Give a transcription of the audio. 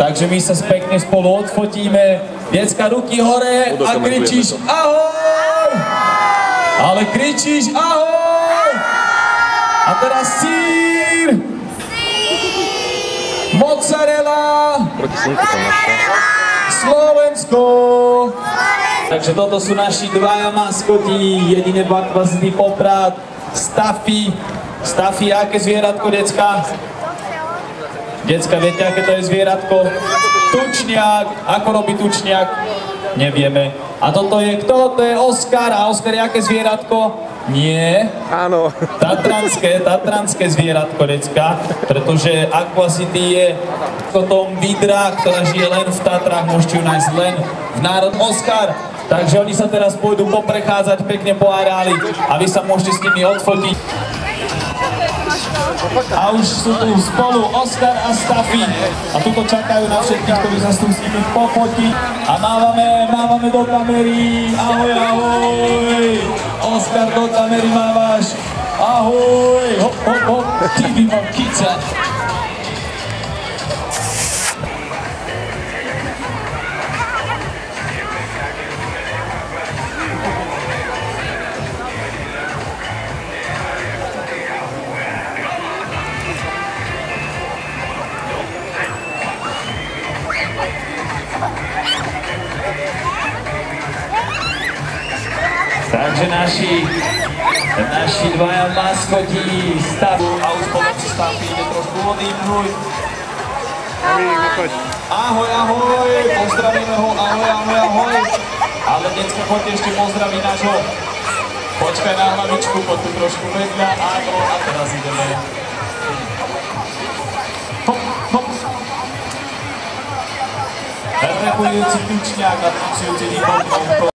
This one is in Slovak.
Takže my sa pekne spolu odfotíme. Decka, ruky hore a kričíš ahoj! Ale kričíš ahoj! A teraz sír! Mozzarella! Slovensko! Takže toto sú naši dvaja maskoti, jediné Aquacity Poprad, Staffy. Staffy, aké zvieratko, decka? Decka, viete, aké to je zvieratko? Tučniak. Ako robí tučniak? Nevieme. A toto je kto? To je Oskar. A Oskar je aké zvieratko? Nie. Áno. Tatranské zvieratko, decka. Pretože Aquacity je potom vidra, ktorá žije len v Tatrách. Môžete ju nájsť len v národ Oskar. Takže oni sa teraz pôjdu poprechádzať pekne po areáli a vy sa môžete s nimi odfotiť. A už sú tu spolu Oskar a Staffy. A tuto čakajú na všetkých, ktorí sa tu s nimi pofotiť. A mávame do kamery. Ahoj, ahoj. Oskar, do kamery mávaš. Ahoj. Hop, hop, hop. Ty by mám kicať. Takže naši dvaja maskoti stavu a už potom si Staffy ide trošku odýmnuť. Ahoj, ahoj, pozdravíme ho, ahoj, ahoj, ahoj. Ale decka, poďte ešte pozdraviť nášho. Počkaj na hlavičku, poď tu trošku vedľa, áno, a teraz ideme. Hop, hop. Repujúci tučňák a tancujúci výbornou.